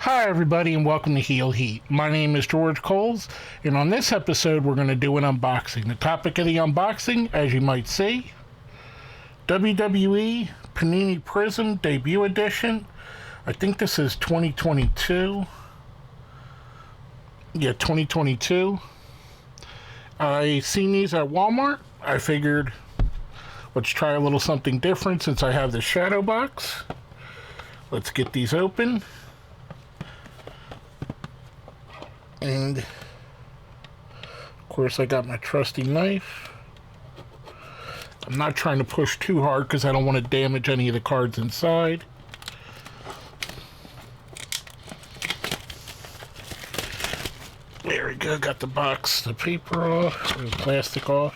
Hi everybody and welcome to Heel Heat. My name is George Coles, and on this episode we're going to do an unboxing. The topic of the unboxing, as you might see, WWE Panini Prizm Debut Edition. I think this is 2022. Yeah, 2022. I seen these at Walmart. I figured, let's try a little something different since I have the shadow box. Let's get these open. And of course I got my trusty knife. I'm not trying to push too hard because I don't want to damage any of the cards inside. There we go, got the box, the paper off, the plastic off.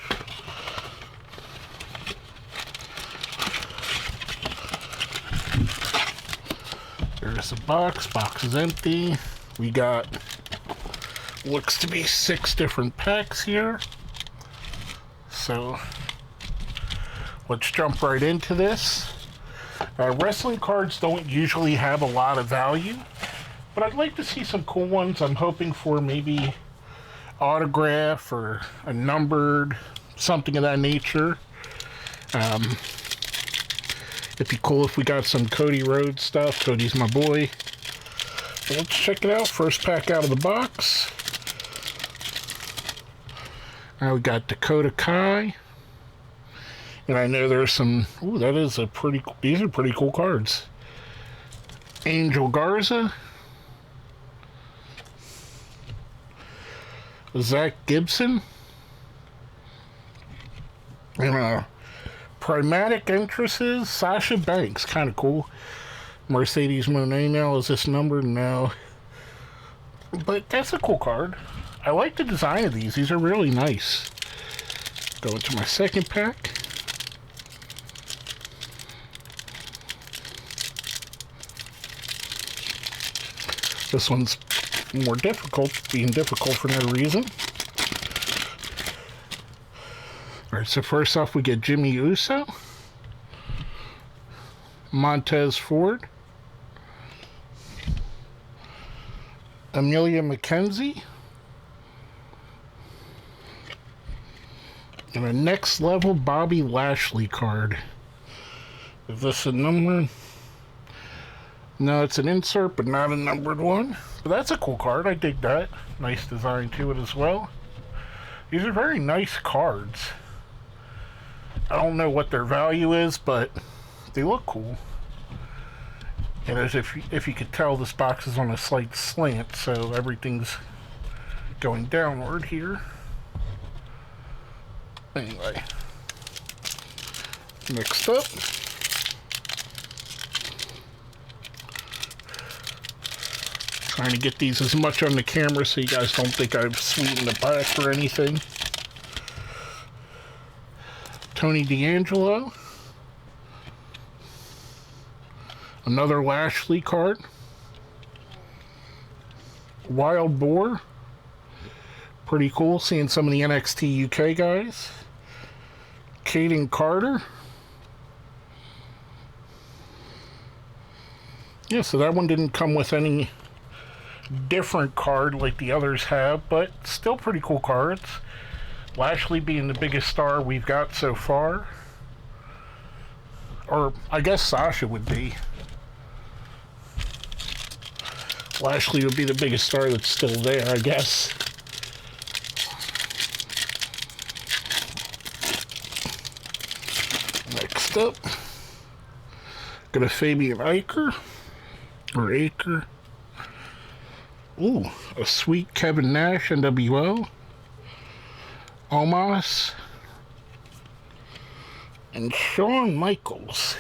There's the box is empty. We got, looks to be 6 different packs here. So let's jump right into this. Wrestling cards don't usually have a lot of value, but I'd like to see some cool ones. I'm hoping for maybe autograph or a numbered, something of that nature. It'd be cool if we got some Cody Rhodes stuff. Cody's my boy. So let's check it out. First pack out of the box. Now we got Dakota Kai. And I know there's some, ooh, that is a pretty, these are pretty cool cards. Angel Garza. Zach Gibson. And Primatic Entrances, Sasha Banks, kind of cool. Mercedes Moné now, is this numbered? No. But that's a cool card. I like the design of these. These are really nice. Go into my second pack. This one's more difficult, being difficult for no reason. Alright, so first off we get Jimmy Uso, Montez Ford, Amelia McKenzie, and a Next Level Bobby Lashley card. Is this a number? No, it's an insert, but not a numbered one. But that's a cool card. I dig that. Nice design to it as well. These are very nice cards. I don't know what their value is, but they look cool. And as if you could tell, this box is on a slight slant, so everything's going downward here. Anyway, next up, trying to get these as much on the camera so you guys don't think I've sweetened the pack or anything. Tony D'Angelo, another Lashley card, Wild Boar, pretty cool seeing some of the NXT UK guys, Caden Carter. Yeah, so that one didn't come with any different card like the others have, but still pretty cool cards. Lashley being the biggest star we've got so far. Or I guess Sasha would be. Lashley would be the biggest star that's still there, I guess. Next up, got a Fabian Aichner. Or Acre. Ooh, a sweet Kevin Nash NWO. Omos. And Shawn Michaels.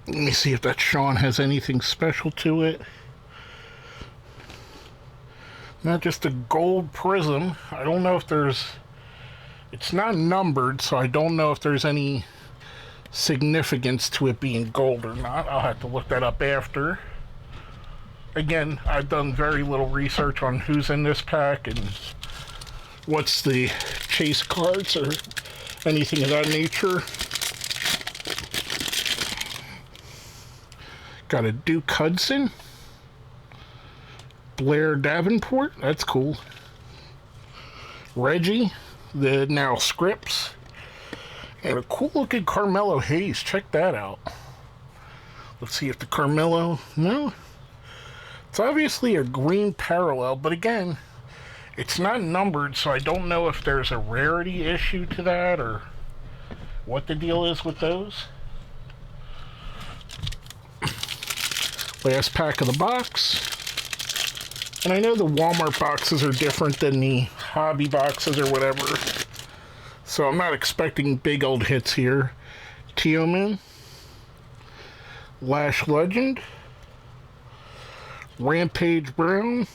Let me see if that Shawn has anything special to it. Not just a gold prism. I don't know if there's... It's not numbered, so I don't know if there's any significance to it being gold or not. I'll have to look that up after. Again, I've done very little research on who's in this pack and what's the chase cards or anything of that nature. Got a Duke Hudson. Blair Davenport, that's cool. Reggie, the now Scripps. And a cool looking Carmelo Hayes, check that out. Let's see if the Carmelo, no. It's obviously a green parallel, but again, it's not numbered, so I don't know if there's a rarity issue to that or what the deal is with those. Last pack of the box. And I know the Walmart boxes are different than the hobby boxes or whatever, so I'm not expecting big old hits here. Tioman, Lash Legend, Rampage Brown,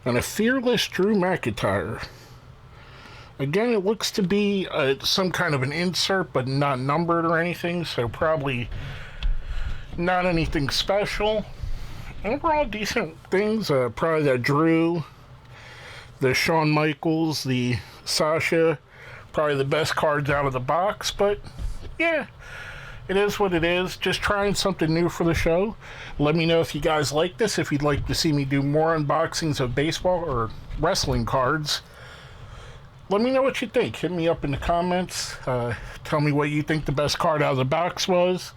and a Fearless Drew McIntyre. Again, it looks to be some kind of an insert, but not numbered or anything, so probably not anything special. Overall, decent things. Probably the Drew, the Shawn Michaels, the Sasha. Probably the best cards out of the box, but yeah, it is what it is. Just trying something new for the show. Let me know if you guys like this, if you'd like to see me do more unboxings of baseball or wrestling cards. Let me know what you think. Hit me up in the comments. Tell me what you think the best card out of the box was.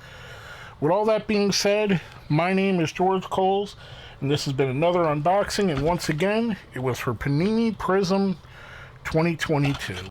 With all that being said, my name is George Coles, and this has been another unboxing, and once again, it was for Panini Prizm 2022.